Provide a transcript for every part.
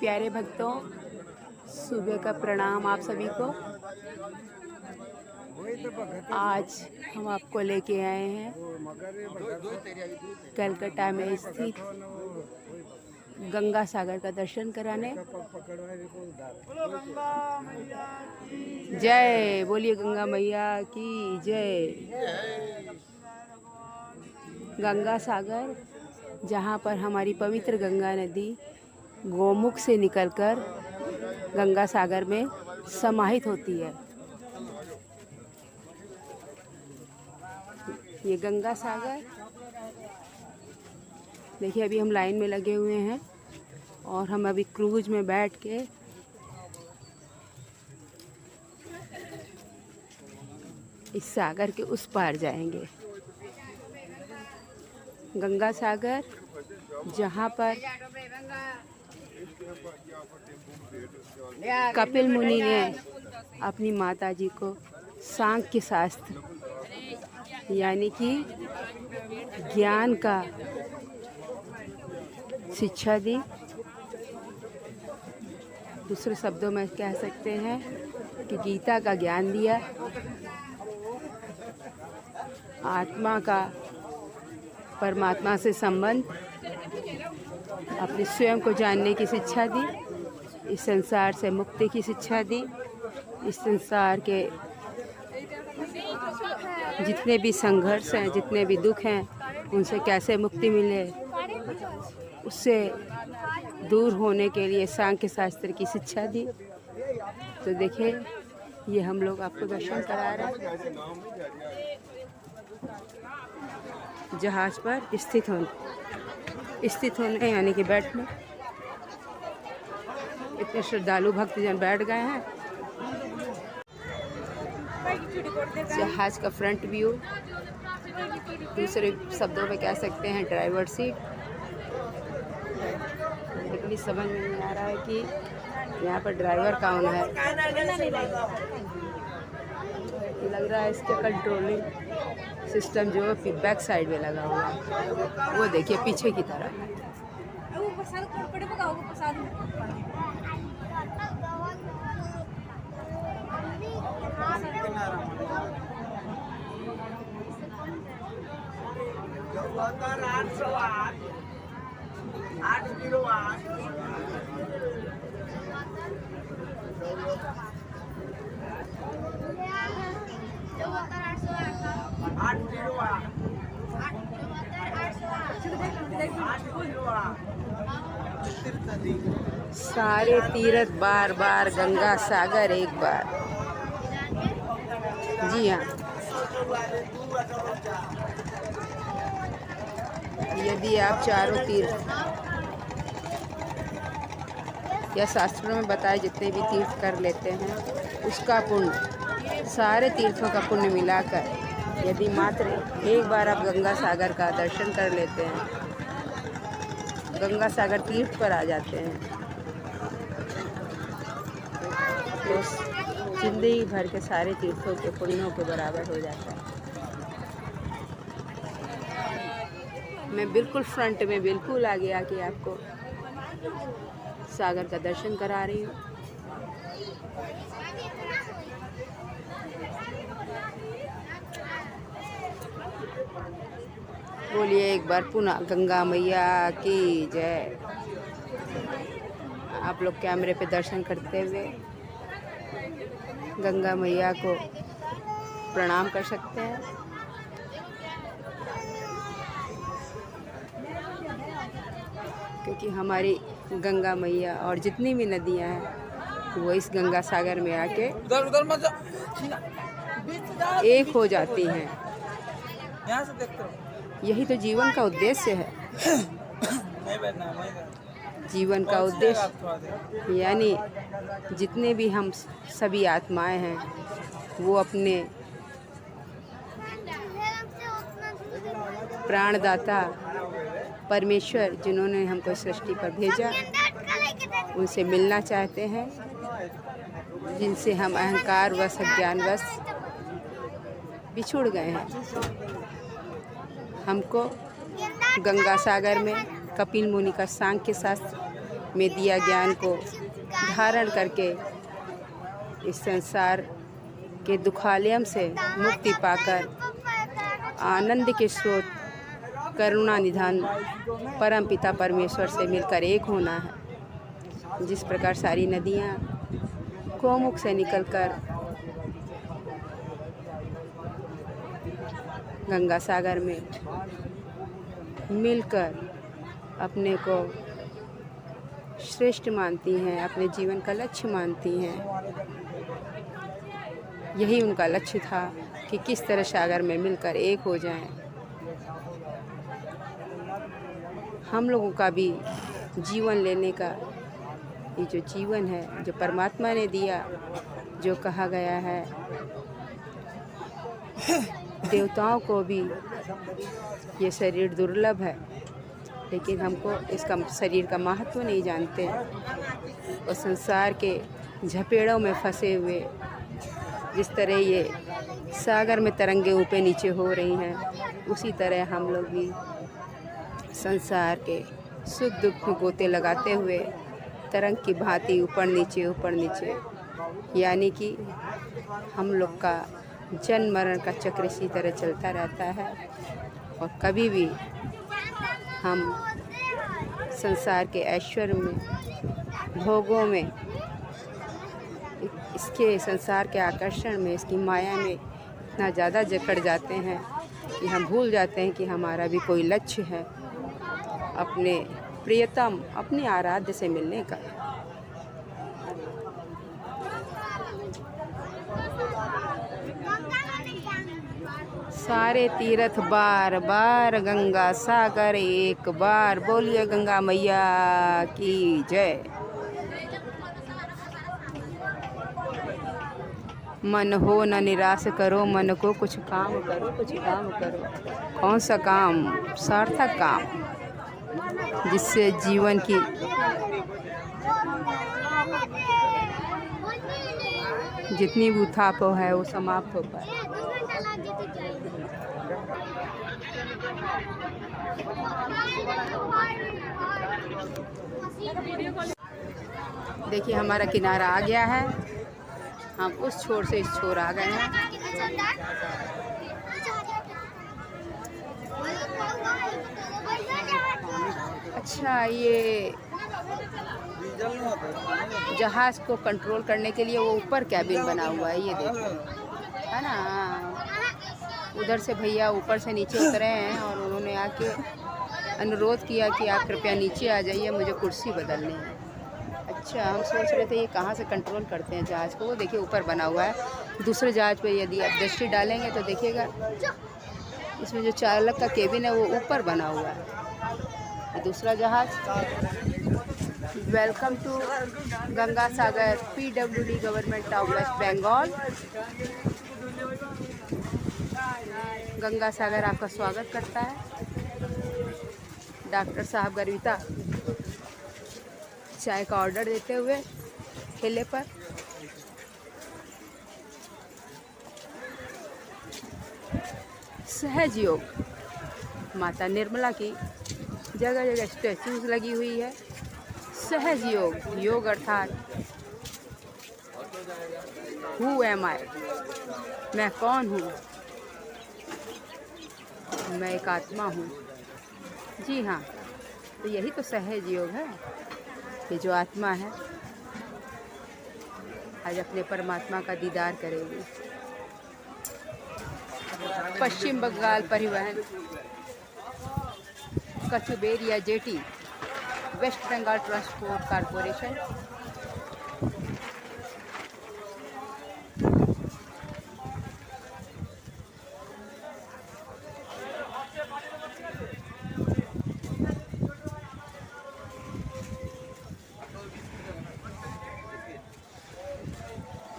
प्यारे भक्तों, सुबह का प्रणाम आप सभी को। आज हम आपको लेके आए हैं कलकत्ता में स्थित गंगा सागर का दर्शन कराने। जय बोलिए गंगा मैया की जय। गंगा सागर, जहाँ पर हमारी पवित्र गंगा नदी गोमुख से निकलकर गंगा सागर में समाहित होती है। ये गंगा सागर देखिए, अभी हम लाइन में लगे हुए हैं और हम अभी क्रूज में बैठ के इस सागर के उस पार जाएंगे। गंगा सागर, जहाँ पर कपिल मुनि ने अपनी माता जी को सांख्य शास्त्र यानी कि ज्ञान का शिक्षा दी। दूसरे शब्दों में कह सकते हैं कि गीता का ज्ञान दिया, आत्मा का परमात्मा से संबंध, अपने स्वयं को जानने की शिक्षा दी, इस संसार से मुक्ति की शिक्षा दी, इस संसार के जितने भी संघर्ष हैं, जितने भी दुख हैं, उनसे कैसे मुक्ति मिले, उससे दूर होने के लिए सांख्य शास्त्र की शिक्षा दी। तो देखिए, ये हम लोग आपको दर्शन करा रहे हैं जहाज पर स्थित होने यानी कि बैठने। इतने श्रद्धालु भक्तजन बैठ गए हैं। जहाज का फ्रंट व्यू, दूसरे शब्दों में कह सकते हैं ड्राइवर सीट। लेकिन समझ में नहीं आ रहा है कि यहाँ पर ड्राइवर कौन है। लग रहा है इसके कंट्रोलिंग सिस्टम जो है बैक साइड में लगा हुआ है, वो देखिए पीछे की तरफ। सारे तीर्थ बार बार, गंगा सागर एक बार। जी हाँ, यदि आप चारों तीर्थ या शास्त्रों में बताए जितने भी तीर्थ कर लेते हैं, उसका पुण्य, सारे तीर्थों का पुण्य मिलाकर यदि मात्र एक बार आप गंगा सागर का दर्शन कर लेते हैं, गंगा सागर तीर्थ पर आ जाते हैं, तो जिंदगी भर के सारे तीर्थों के पुण्यों के बराबर हो जाता है। मैं बिल्कुल फ्रंट में, बिल्कुल आगे आके आपको सागर का दर्शन करा रही हूँ। बोलिए एक बार पुनः गंगा मैया की जय। आप लोग कैमरे पे दर्शन करते हुए गंगा मैया को प्रणाम कर सकते हैं। क्योंकि हमारी गंगा मैया और जितनी भी नदियां हैं वो इस गंगा सागर में आके एक हो जाती हैं। यही तो जीवन का उद्देश्य है। जीवन का उद्देश्य यानी जितने भी हम सभी आत्माएं हैं, वो अपने प्राणदाता परमेश्वर, जिन्होंने हमको सृष्टि पर भेजा, उनसे मिलना चाहते हैं, जिनसे हम अहंकार वश, अज्ञानवश बिछुड़ गए हैं। हमको गंगा सागर में कपिल मुनि का सांख्य शास्त्र में दिया ज्ञान को धारण करके इस संसार के दुखालयम से मुक्ति पाकर आनंद के स्रोत करुणा निधान परम पिता परमेश्वर से मिलकर एक होना है। जिस प्रकार सारी नदियाँ गोमुख से निकलकर गंगा सागर में मिलकर अपने को श्रेष्ठ मानती हैं, अपने जीवन का लक्ष्य मानती हैं, यही उनका लक्ष्य था कि किस तरह सागर में मिलकर एक हो जाएं। हम लोगों का भी जीवन लेने का ये जो जीवन है, जो परमात्मा ने दिया, जो कहा गया है, देवताओं को भी ये शरीर दुर्लभ है, लेकिन हमको इसका शरीर का महत्व नहीं जानते और संसार के झपेड़ों में फंसे हुए जिस तरह ये सागर में तरंगे ऊपर नीचे हो रही हैं, उसी तरह हम लोग भी संसार के सुख दुख में गोते लगाते हुए तरंग की भांति ऊपर नीचे, यानी कि हम लोग का जन्म मरण का चक्र इसी तरह चलता रहता है और कभी भी हम संसार के ऐश्वर्य में, भोगों में, इसके संसार के आकर्षण में, इसकी माया में इतना ज़्यादा जकड़ जाते हैं कि हम भूल जाते हैं कि हमारा भी कोई लक्ष्य है, अपने प्रियतम, अपने आराध्य से मिलने का। सारे तीर्थ बार बार, गंगा सागर एक बार, बोलिए गंगा मैया की जय। मन हो न निराश करो, मन को कुछ काम करो, कुछ काम करो। कौन सा काम? सार्थक काम, जिससे जीवन की जितनी भी उथाप है वो समाप्त हो पाए। देखिए हमारा किनारा आ गया है, हम उस छोर से इस छोर आ गए हैं। अच्छा, ये जहाज़ को कंट्रोल करने के लिए वो ऊपर कैबिन बना हुआ है, ये देखो, है ना। उधर से भैया ऊपर से नीचे उतरे हैं और उन्होंने आके अनुरोध किया कि आप कृपया नीचे आ जाइए, मुझे कुर्सी बदलनी है। अच्छा, हम सोच रहे थे ये कहाँ से कंट्रोल करते हैं जहाज़ को। वो देखिए ऊपर बना हुआ है। दूसरे जहाज़ पे यदि आप दृष्टि डालेंगे तो देखिएगा इसमें जो चालक का केबिन है वो ऊपर बना हुआ है। ये दूसरा जहाज़। Welcome to Ganga Sagar, PWD government of West Bengal. Ganga Sagar आपका स्वागत करता है। डॉक्टर साहब गर्विता चाय का ऑर्डर देते हुए ठेले पर। सहज योग, माता निर्मला की जगह जगह स्टैचूज लगी हुई है। सहज योग, योग अर्थात हु एम आई, मैं कौन हूँ? मैं एक आत्मा हूँ। जी हाँ, तो यही तो सहज योग है। ये जो आत्मा है आज अपने परमात्मा का दीदार करेगी। पश्चिम बंगाल परिवहन Kachuberia jetty, West Bengal transport corporation.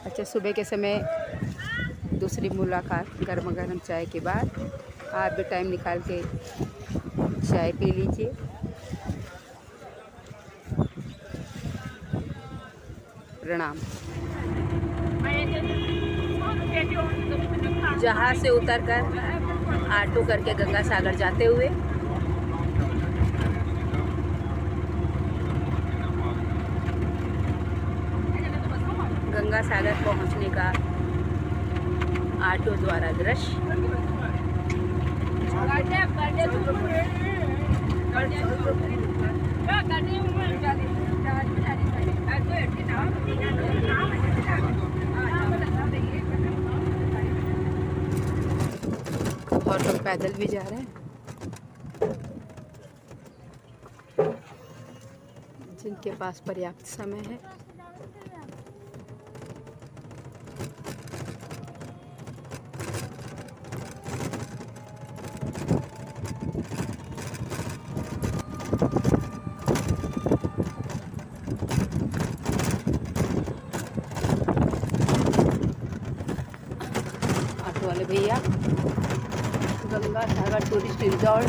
अच्छा, सुबह के समय दूसरी मुलाकात गर्मा गर्म चाय के बाद। आप भी टाइम निकाल के चाय पी लीजिए। प्रणाम। जहाज से उतरकर ऑटो करके गंगा सागर जाते हुए गंगा सागर पहुंचने का ऑटो द्वारा दृश्य। और लोग पैदल भी जा रहे हैं, जिनके पास पर्याप्त समय है। ऑटो वाले भैया, गंगा सागर टूरिस्ट रिजॉर्ट।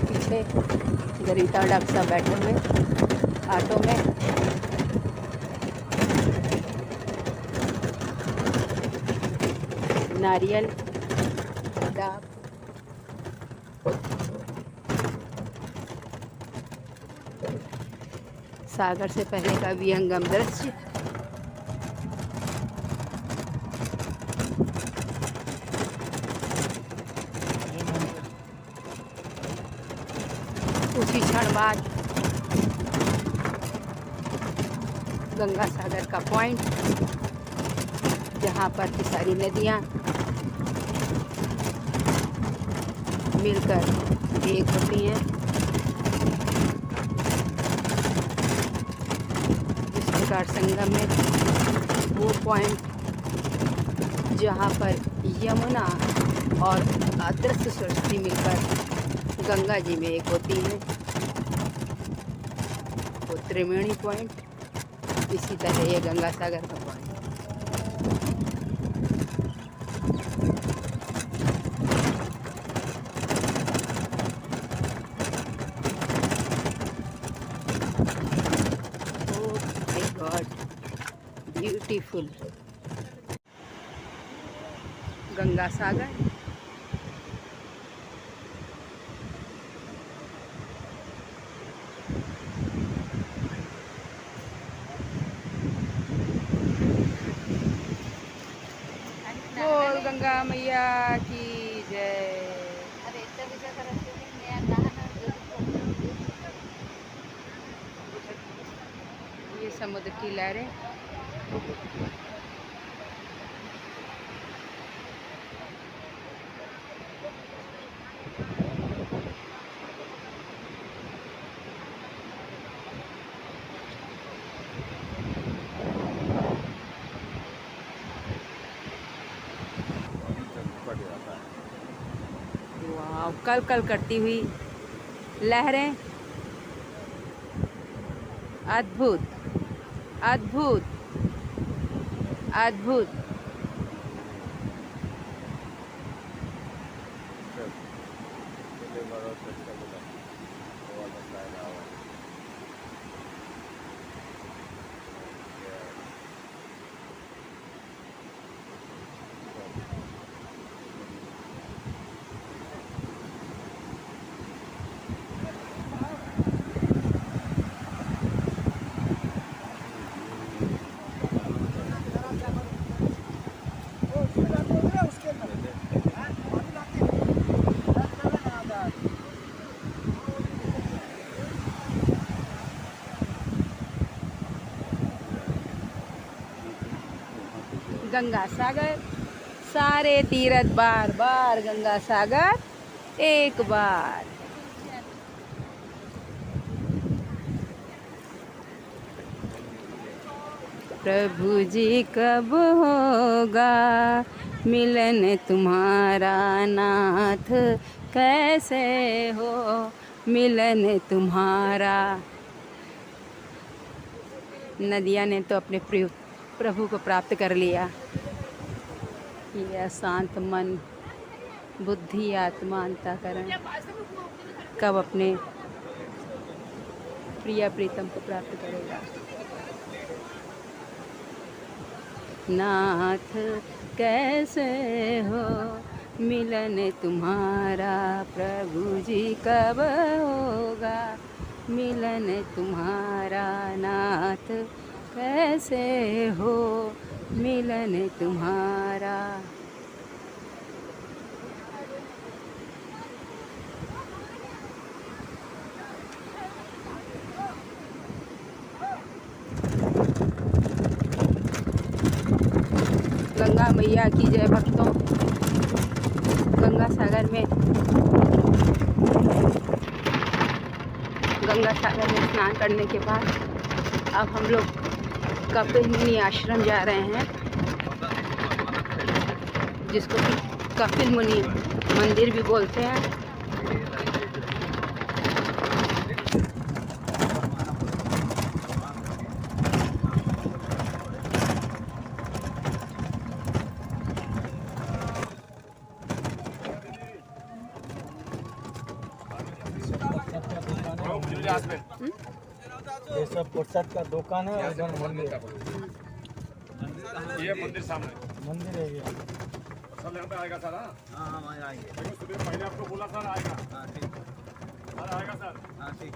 पीछे गरीता डॉक्टर साहब बैठे हुए ऑटो में। नारियल डाक सागर से पहले का विहंगम दृश्य। उसी क्षण बाद गंगा सागर का पॉइंट, जहाँ पर की सारी नदियाँ मिलकर एक होती हैं। इस प्रकार संगम में वो पॉइंट जहाँ पर यमुना और अदृश्य सरस्वती मिलकर गंगा जी में एक होती हैं, वो त्रिवेणी पॉइंट। इसी तरह ये गंगा सागर का पॉइंट। ब्यूटीफुल गंगा सागर। बोल गंगा मैया की जय। ये समुद्र की लहरें। वाह, कल कल करती हुई लहरें। अद्भुत अद्भुत अद्भुत। गंगा सागर सारे तीरथ बार बार, गंगा सागर एक बार। प्रभु जी कब होगा मिलन तुम्हारा, नाथ कैसे हो मिलन तुम्हारा। नदिया ने तो अपने प्रभु को प्राप्त कर लिया। यह शांत मन, बुद्धि, आत्मा, अंतःकरण कब अपने प्रिय प्रीतम को प्राप्त करेगा। नाथ कैसे हो मिलन तुम्हारा प्रभु जी कब होगा, मिलन तुम्हारा नाथ कैसे हो, मिलन तुम्हारा। गंगा मैया की जय भक्तों। गंगा सागर में स्नान करने के बाद अब हम लोग कपिल मुनि आश्रम जा रहे हैं, जिसको कि कपिल मुनि मंदिर भी बोलते हैं। ये सब प्रसाद का दुकान है। उधर मंदिर, ये मंदिर सामने मंदिर है ये। सब यहाँ पे आएगा सर। हाँ हाँ आएंगे। सुबह पहले आपको बोला सर आएगा। हाँ ठीक, सर आएगा सर। हाँ ठीक।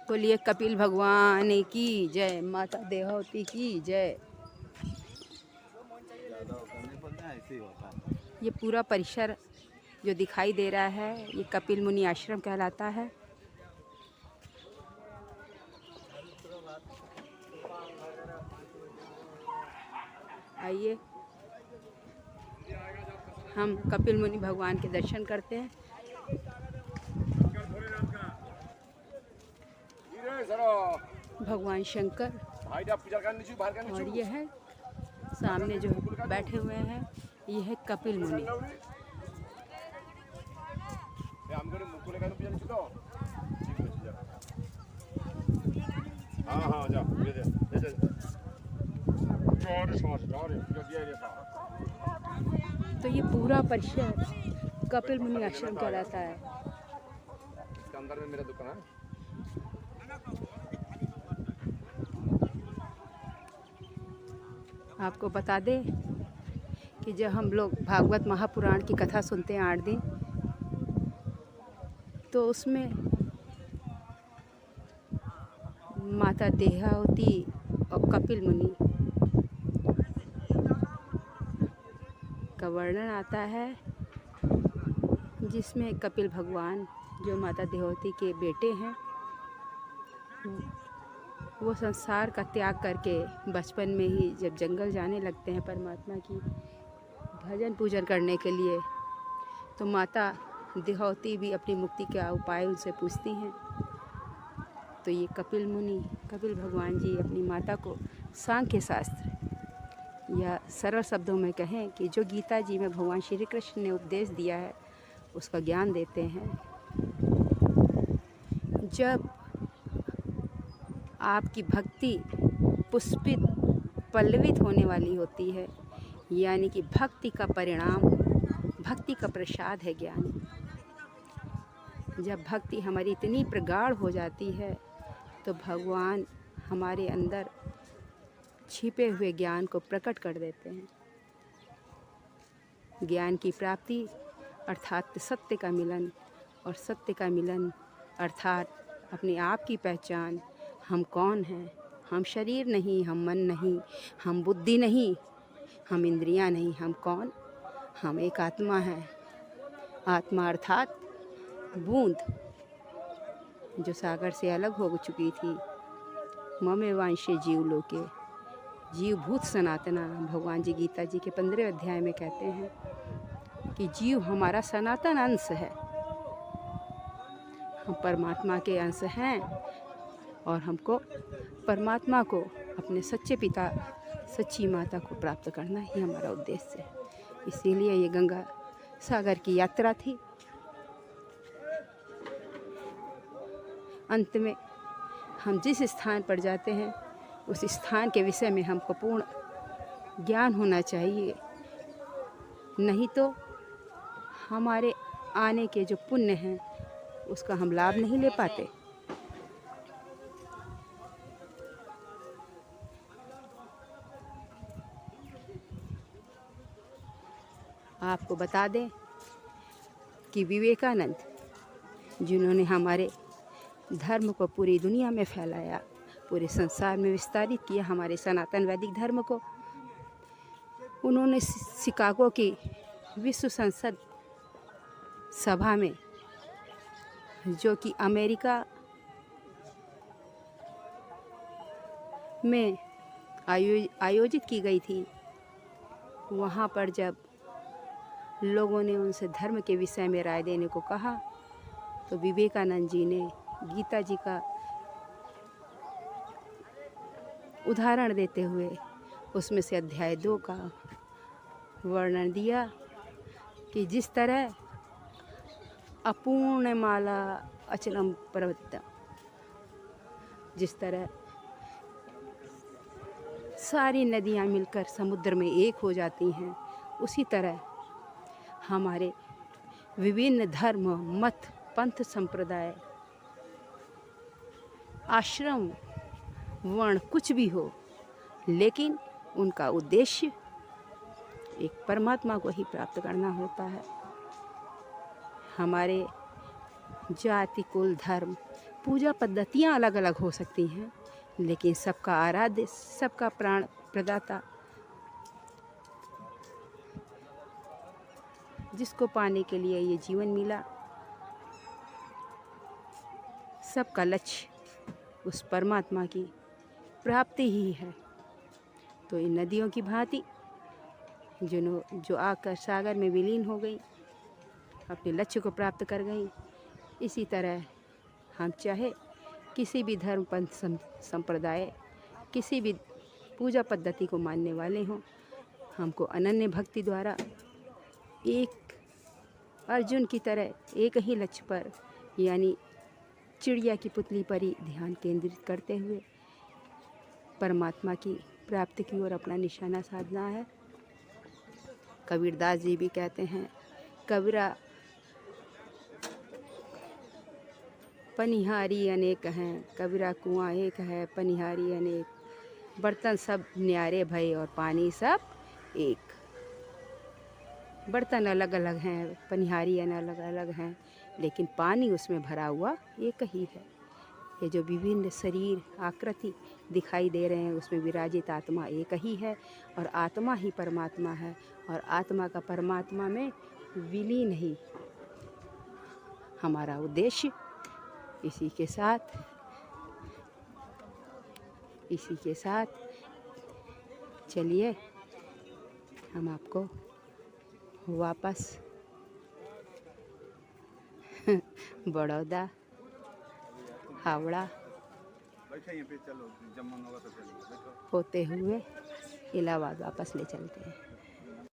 बोलिए कपिल भगवान की जय, माता देहवती की जय। ये पूरा परिसर जो दिखाई दे रहा है ये कपिल मुनि आश्रम कहलाता है। आइए हम कपिल मुनि भगवान के दर्शन करते हैं। भगवान शंकर और ये है सामने जो बैठे हुए हैं ये है कपिल मुनि। तो ये पूरा परिसर कपिल मुनि आश्रम कहलाता है। इसके अंदर में मेरा दुकान है। आपको बता दें कि जब हम लोग भागवत महापुराण की कथा सुनते हैं 8 दिन, तो उसमें माता देहावती और कपिल मुनि का वर्णन आता है, जिसमें कपिल भगवान जो माता देहावती के बेटे हैं वो संसार का त्याग करके बचपन में ही जब जंगल जाने लगते हैं परमात्मा की भजन पूजन करने के लिए, तो माता देहावती भी अपनी मुक्ति का उपाय उनसे पूछती हैं। तो ये कपिल भगवान जी अपनी माता को सांख्य शास्त्र या सरल शब्दों में कहें कि जो गीता जी में भगवान श्री कृष्ण ने उपदेश दिया है उसका ज्ञान देते हैं। जब आपकी भक्ति पुष्पित पल्लवित होने वाली होती है, यानी कि भक्ति का परिणाम, भक्ति का प्रसाद है ज्ञान। जब भक्ति हमारी इतनी प्रगाढ़ हो जाती है तो भगवान हमारे अंदर छिपे हुए ज्ञान को प्रकट कर देते हैं। ज्ञान की प्राप्ति अर्थात सत्य का मिलन, और सत्य का मिलन अर्थात अपने आप की पहचान। हम कौन हैं? हम शरीर नहीं, हम मन नहीं, हम बुद्धि नहीं, हम इंद्रियां नहीं, हम कौन? हम एक आत्मा हैं। आत्मा अर्थात बूंद जो सागर से अलग हो चुकी थी। ममेवांशे जीवलोके, जीव भूत सनातना। भगवान जी गीता जी के 15वें अध्याय में कहते हैं कि जीव हमारा सनातन अंश है। हम परमात्मा के अंश हैं और हमको परमात्मा को, अपने सच्चे पिता सच्ची माता को प्राप्त करना ही हमारा उद्देश्य है। इसीलिए ये गंगा सागर की यात्रा थी। अंत में हम जिस स्थान पर जाते हैं उस स्थान के विषय में हमको पूर्ण ज्ञान होना चाहिए, नहीं तो हमारे आने के जो पुण्य हैं उसका हम लाभ नहीं ले पाते। आपको बता दें कि विवेकानंद, जिन्होंने हमारे धर्म को पूरी दुनिया में फैलाया, पूरे संसार में विस्तारित किया हमारे सनातन वैदिक धर्म को, उन्होंने शिकागो की विश्व संसद सभा में, जो कि अमेरिका में आयोजित की गई थी, वहाँ पर जब लोगों ने उनसे धर्म के विषय में राय देने को कहा तो विवेकानंद जी ने गीता जी का उदाहरण देते हुए उसमें से अध्याय 2 का वर्णन दिया कि जिस तरह अपूर्णमाला अचलम प्रवृत्ता, जिस तरह सारी नदियाँ मिलकर समुद्र में एक हो जाती हैं, उसी तरह हमारे विभिन्न धर्म, मत, पंथ, संप्रदाय, आश्रम, वर्ण कुछ भी हो, लेकिन उनका उद्देश्य एक परमात्मा को ही प्राप्त करना होता है। हमारे जाति, कुल, धर्म, पूजा पद्धतियाँ अलग अलग हो सकती हैं, लेकिन सबका आराध्य, सबका प्राण प्रदाता, जिसको पाने के लिए ये जीवन मिला, सबका लक्ष्य उस परमात्मा की प्राप्ति ही है। तो इन नदियों की भांति जो आकर सागर में विलीन हो गई, अपने लक्ष्य को प्राप्त कर गई, इसी तरह हम चाहे किसी भी धर्म, पंथ, संप्रदाय, किसी भी पूजा पद्धति को मानने वाले हों, हमको अनन्य भक्ति द्वारा एक अर्जुन की तरह एक ही लक्ष्य पर, यानी चिड़िया की पुतली पर ही ध्यान केंद्रित करते हुए परमात्मा की प्राप्ति की ओर अपना निशाना साधना है। कबीरदास जी भी कहते हैं, कबीरा पनिहारी अनेक हैं, कबीरा कुआं एक है, पनिहारी अनेक, बर्तन सब न्यारे भये और पानी सब एक। बर्तन अलग अलग हैं, पनिहारी अलग अलग हैं, लेकिन पानी उसमें भरा हुआ एक ही है। ये जो विभिन्न शरीर आकृति दिखाई दे रहे हैं, उसमें विराजित आत्मा एक ही है, और आत्मा ही परमात्मा है, और आत्मा का परमात्मा में विलीन ही हमारा उद्देश्य। इसी के साथ चलिए हम आपको वापस बड़ौदा, हावड़ा होते हुए इलाहाबाद वापस ले चलते हैं।